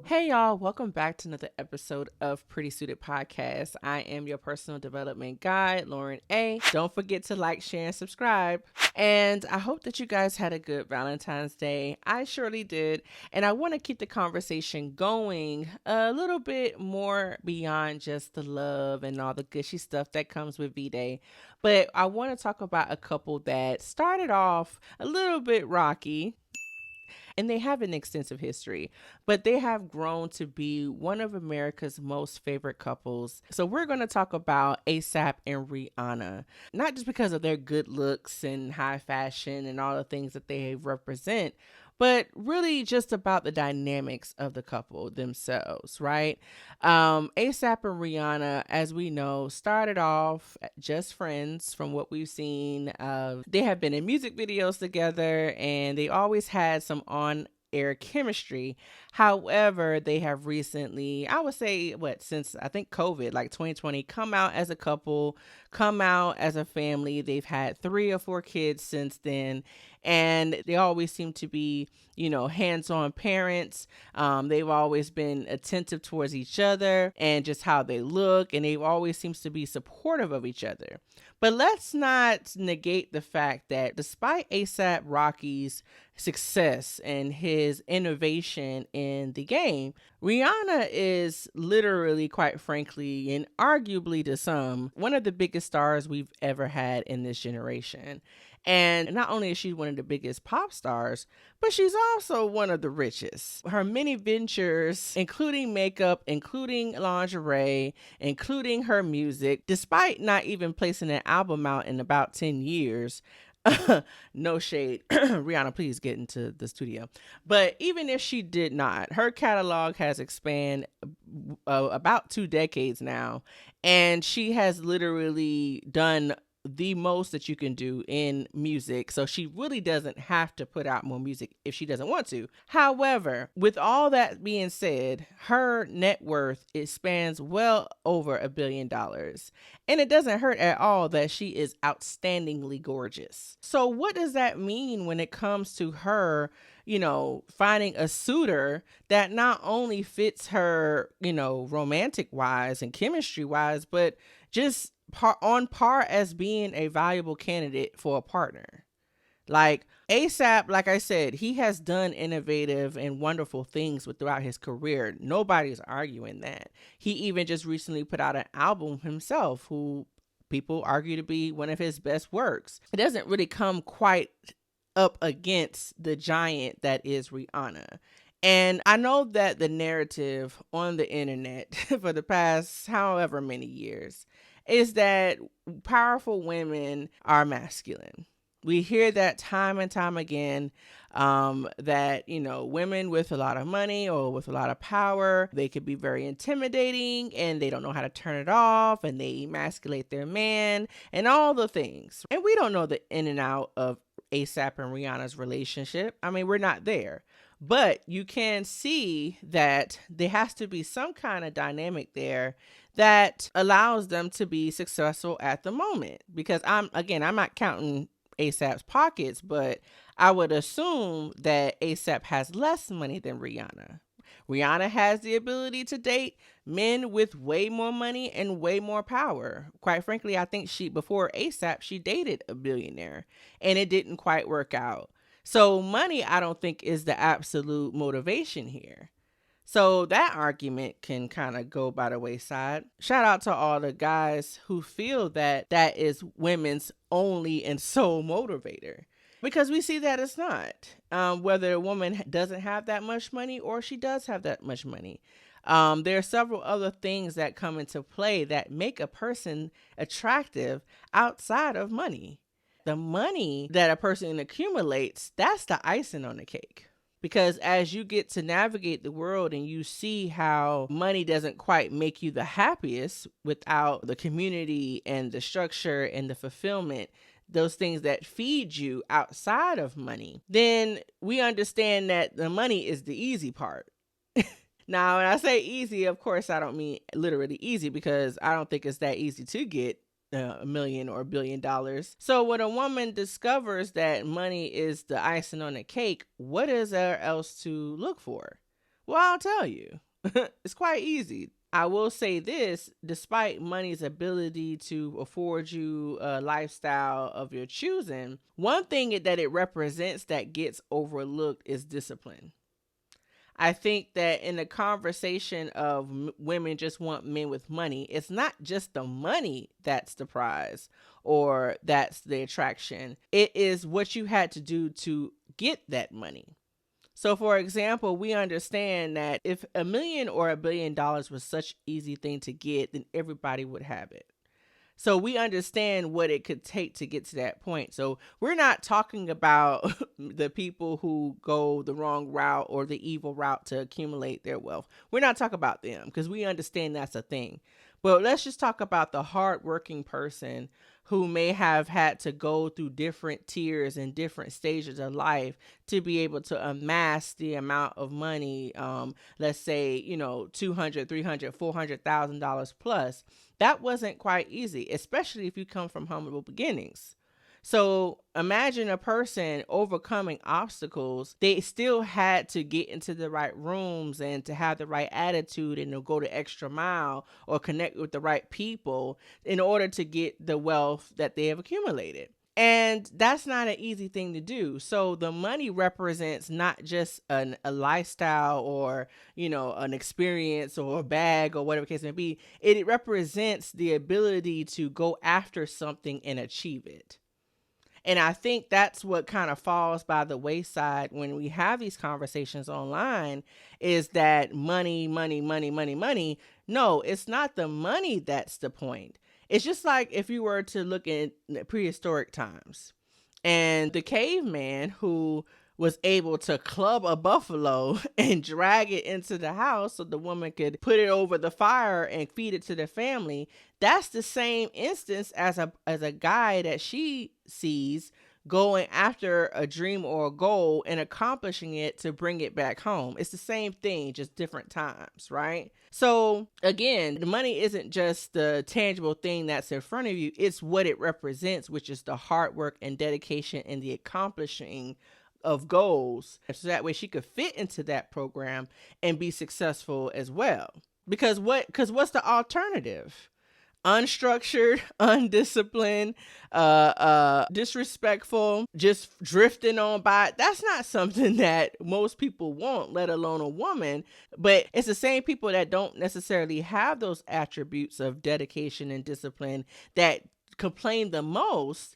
Hey y'all, welcome back to another episode of Pretty Suited Podcast. I am your personal development guide, Lauren A. Don't forget to like, share, and subscribe. And I hope that you guys had a good Valentine's Day. I surely did. And I want to keep the conversation going a little bit more beyond just the love and all the gushy stuff that comes with V-Day. But I want to talk about a couple that started off a little bit rocky, and they have an extensive history, but they have grown to be one of America's most favorite couples. So we're going to talk about ASAP and Rihanna, not just because of their good looks and high fashion and all the things that they represent, but really just about the dynamics of the couple themselves, right? ASAP and Rihanna, as we know, started off just friends from what we've seen. They have been in music videos together and they always had some on air chemistry. However, they have recently, I would say, since I think COVID, like 2020, come out as a couple, come out as a family. They've had 3 or 4 kids since then, and they always seem to be, hands-on parents. They've always been attentive towards each other and just how they look, and they've always seems to be supportive of each other. But let's not negate the fact that despite ASAP Rocky's success and his innovation in the game, Rihanna is literally, quite frankly, and arguably to some, one of the biggest stars we've ever had in this generation. And not only is she one of the biggest pop stars, but she's also one of the richest. Her many ventures, including makeup, including lingerie, including her music, despite not even placing an album out in about 10 years. No shade. Rihanna, please get into the studio. But even if she did not, her catalog has expanded about 2 decades now. And she has literally done the most that you can do in music. So she really doesn't have to put out more music if she doesn't want to. However, with all that being said, her net worth, it spans well over $1 billion. And it doesn't hurt at all that she is outstandingly gorgeous. So what does that mean when it comes to her, finding a suitor that not only fits her, romantic wise and chemistry wise, but just on par as being a valuable candidate for a partner? Like ASAP, like I said, he has done innovative and wonderful things throughout his career. Nobody's arguing that. He even just recently put out an album himself, who people argue to be one of his best works. It doesn't really come quite up against the giant that is Rihanna. And I know that the narrative on the internet for the past however many years is that powerful women are masculine. We hear that time and time again, that, women with a lot of money or with a lot of power, they could be very intimidating and they don't know how to turn it off and they emasculate their man and all the things. And we don't know the in and out of ASAP and Rihanna's relationship. I mean, we're not there. But you can see that there has to be some kind of dynamic there that allows them to be successful at the moment. Because I'm not counting ASAP's pockets, but I would assume that ASAP has less money than Rihanna. Rihanna has the ability to date men with way more money and way more power. Quite frankly, I think before ASAP, she dated a billionaire and it didn't quite work out. So money, I don't think, is the absolute motivation here. So that argument can kind of go by the wayside. Shout out to all the guys who feel that that is women's only and sole motivator. Because we see that it's not. Whether a woman doesn't have that much money or she does have that much money. There are several other things that come into play that make a person attractive outside of money. The money that a person accumulates, that's the icing on the cake. Because as you get to navigate the world and you see how money doesn't quite make you the happiest without the community and the structure and the fulfillment, those things that feed you outside of money, then we understand that the money is the easy part. Now, when I say easy, of course, I don't mean literally easy, because I don't think it's that easy to get a million or $1 billion. So when a woman discovers that money is the icing on the cake, what is there else to look for? Well, I'll tell you. It's quite easy. I will say this, despite money's ability to afford you a lifestyle of your choosing, one thing that it represents that gets overlooked is discipline. I think that in the conversation of women just want men with money, it's not just the money that's the prize or that's the attraction. It is what you had to do to get that money. So, for example, we understand that if a million or $1 billion was such an easy thing to get, then everybody would have it. So we understand what it could take to get to that point. So we're not talking about the people who go the wrong route or the evil route to accumulate their wealth. We're not talking about them because we understand that's a thing. But let's just talk about the hardworking person who may have had to go through different tiers and different stages of life to be able to amass the amount of money, let's say, $200, $300, $400,000 plus. That wasn't quite easy, especially if you come from humble beginnings. So imagine a person overcoming obstacles. They still had to get into the right rooms and to have the right attitude and to go the extra mile or connect with the right people in order to get the wealth that they have accumulated. And that's not an easy thing to do. So the money represents not just a lifestyle or, an experience or a bag or whatever the case may be. It represents the ability to go after something and achieve it. And I think that's what kind of falls by the wayside when we have these conversations online is that money, money, money, money, money. No, it's not the money that's the point. It's just like if you were to look at prehistoric times and the caveman who was able to club a buffalo and drag it into the house so the woman could put it over the fire and feed it to the family. That's the same instance as a guy that she sees going after a dream or a goal and accomplishing it to bring it back home. It's the same thing, just different times, right? So again, the money isn't just the tangible thing that's in front of you. It's what it represents, which is the hard work and dedication and the accomplishing of goals. So that way she could fit into that program and be successful as well. Because what's the alternative? Unstructured, undisciplined, disrespectful, just drifting on by. That's not something that most people want, let alone a woman. But it's the same people that don't necessarily have those attributes of dedication and discipline that complain the most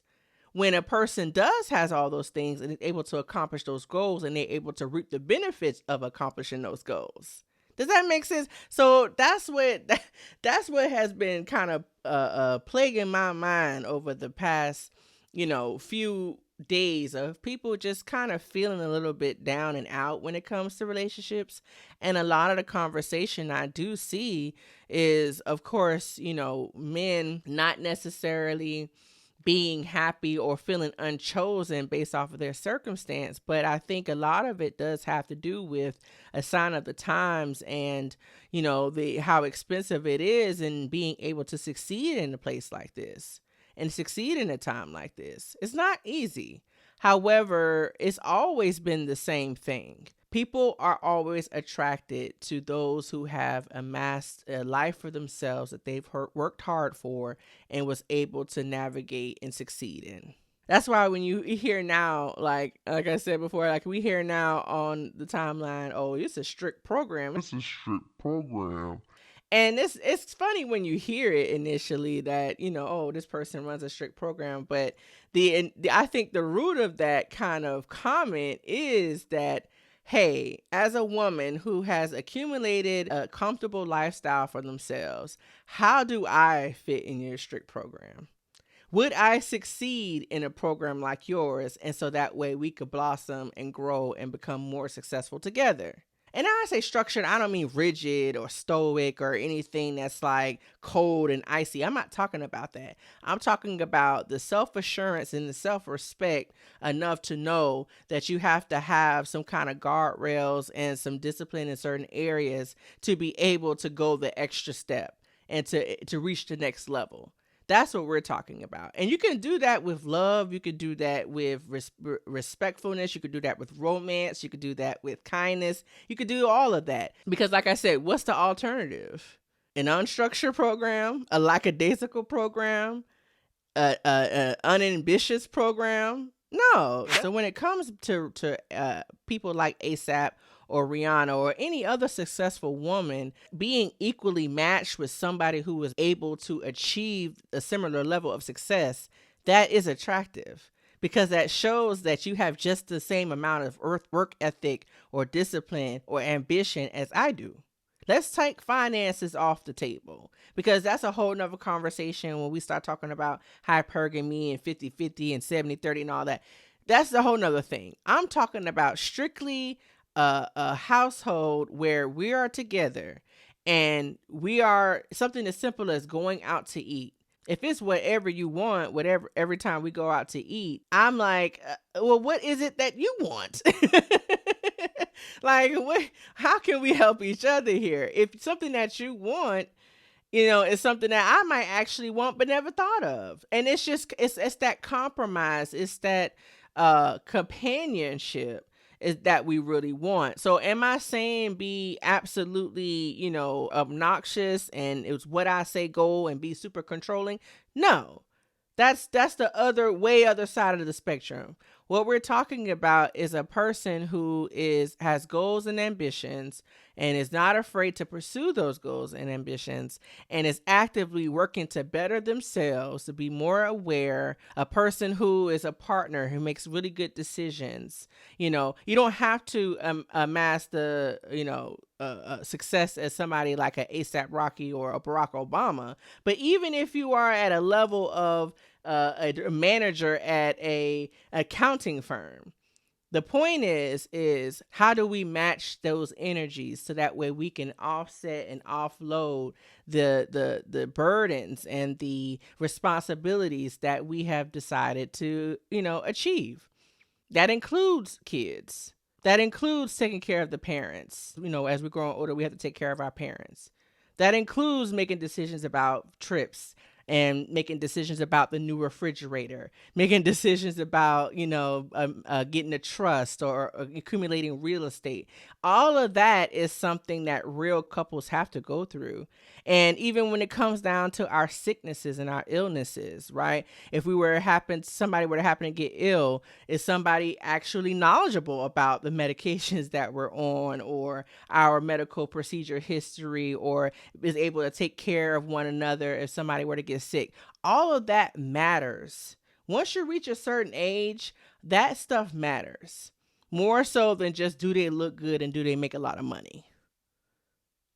when a person has all those things and is able to accomplish those goals and they're able to reap the benefits of accomplishing those goals. Does that make sense? So that's what has been kind of plaguing my mind over the past, few days of people just kind of feeling a little bit down and out when it comes to relationships. And a lot of the conversation I do see is, of course, men not necessarily being happy or feeling unchosen based off of their circumstance. But I think a lot of it does have to do with a sign of the times and, how expensive it is in being able to succeed in a place like this and succeed in a time like this. It's not easy. However, it's always been the same thing. People are always attracted to those who have amassed a life for themselves that they've worked hard for and was able to navigate and succeed in. That's why when you hear now, like I said before, like we hear now on the timeline, oh, it's a strict program. It's a strict program. And it's funny when you hear it initially that, oh, this person runs a strict program. But I think the root of that kind of comment is that, hey, as a woman who has accumulated a comfortable lifestyle for themselves, how do I fit in your strict program? Would I succeed in a program like yours? And so that way we could blossom and grow and become more successful together. And when I say structured, I don't mean rigid or stoic or anything that's like cold and icy. I'm not talking about that. I'm talking about the self-assurance and the self-respect enough to know that you have to have some kind of guardrails and some discipline in certain areas to be able to go the extra step and to reach the next level. That's what we're talking about. And you can do that with love. You could do that with respectfulness. You could do that with romance. You could do that with kindness. You could do all of that. Because like I said, what's the alternative? An unstructured program, a lackadaisical program, a unambitious program? No. So when it comes to people like ASAP or Rihanna or any other successful woman, being equally matched with somebody who is able to achieve a similar level of success, that is attractive, because that shows that you have just the same amount of work ethic or discipline or ambition as I do. Let's take finances off the table, because that's a whole nother conversation when we start talking about hypergamy and 50-50 and 70-30 and all that. That's a whole nother thing. I'm talking about strictly a household where we are together and we are something as simple as going out to eat. If it's whatever you want, whatever, every time we go out to eat, I'm like, well, what is it that you want? Like, how can we help each other here? If something that you want, is something that I might actually want but never thought of. And it's just, it's that compromise. It's that companionship is that we really want. So am I saying be absolutely, obnoxious and it was what I say go and be super controlling? No. That's the other side of the spectrum. What we're talking about is a person who has goals and ambitions and is not afraid to pursue those goals and ambitions and is actively working to better themselves, to be more aware, a person who is a partner who makes really good decisions. You don't have to amass the, success as somebody like an ASAP Rocky or a Barack Obama. But even if you are at a level of a manager at a accounting firm, the point is how do we match those energies so that way we can offset and offload the burdens and the responsibilities that we have decided to, achieve. That includes kids. That includes taking care of the parents. As we're growing older, we have to take care of our parents. That includes making decisions about trips and making decisions about the new refrigerator, making decisions about, getting a trust or accumulating real estate. All of that is something that real couples have to go through. And even when it comes down to our sicknesses and our illnesses, right? If somebody were to happen to get ill, is somebody actually knowledgeable about the medications that we're on or our medical procedure history, or is able to take care of one another if somebody were to get sick? All of that matters. Once you reach a certain age, that stuff matters more so than just do they look good and do they make a lot of money.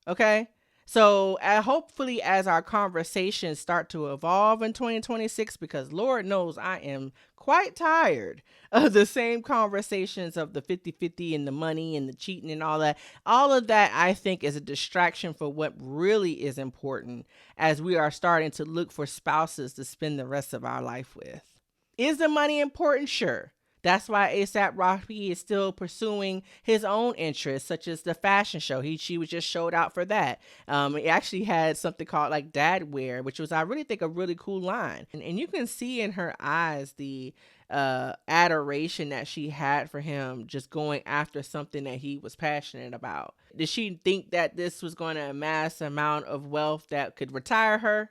Okay? So hopefully as our conversations start to evolve in 2026, because Lord knows I am quite tired of the same conversations of the 50-50 and the money and the cheating and all that. All of that, I think, is a distraction for what really is important as we are starting to look for spouses to spend the rest of our life with. Is the money important? Sure. That's why ASAP Rocky is still pursuing his own interests, such as the fashion show. She was just showed out for that. It actually had something called like dad wear, which was, I really think, a really cool line. And you can see in her eyes the adoration that she had for him, just going after something that he was passionate about. Did she think that this was going to amass an amount of wealth that could retire her?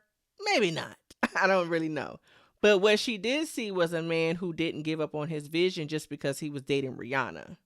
Maybe not. I don't really know. But what she did see was a man who didn't give up on his vision just because he was dating Rihanna.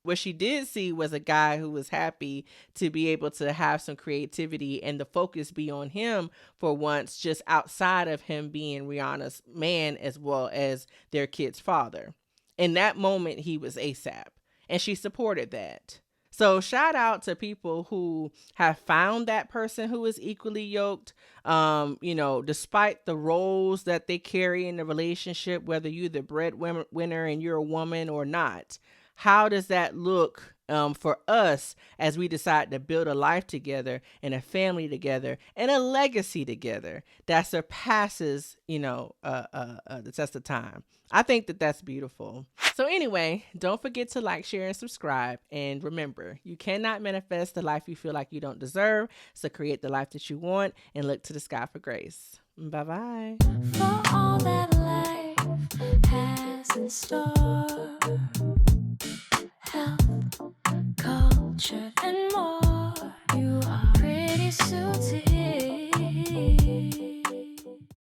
What she did see was a guy who was happy to be able to have some creativity and the focus be on him for once, just outside of him being Rihanna's man as well as their kid's father. In that moment, he was ASAP, and she supported that. So shout out to people who have found that person who is equally yoked, despite the roles that they carry in the relationship, whether you're the breadwinner and you're a woman or not. How does that look for us as we decide to build a life together and a family together and a legacy together that surpasses, the test of time? I think that that's beautiful. So anyway, don't forget to like, share, and subscribe. And remember, you cannot manifest the life you feel like you don't deserve. So create the life that you want and look to the sky for grace. Bye-bye. For all that life has in store.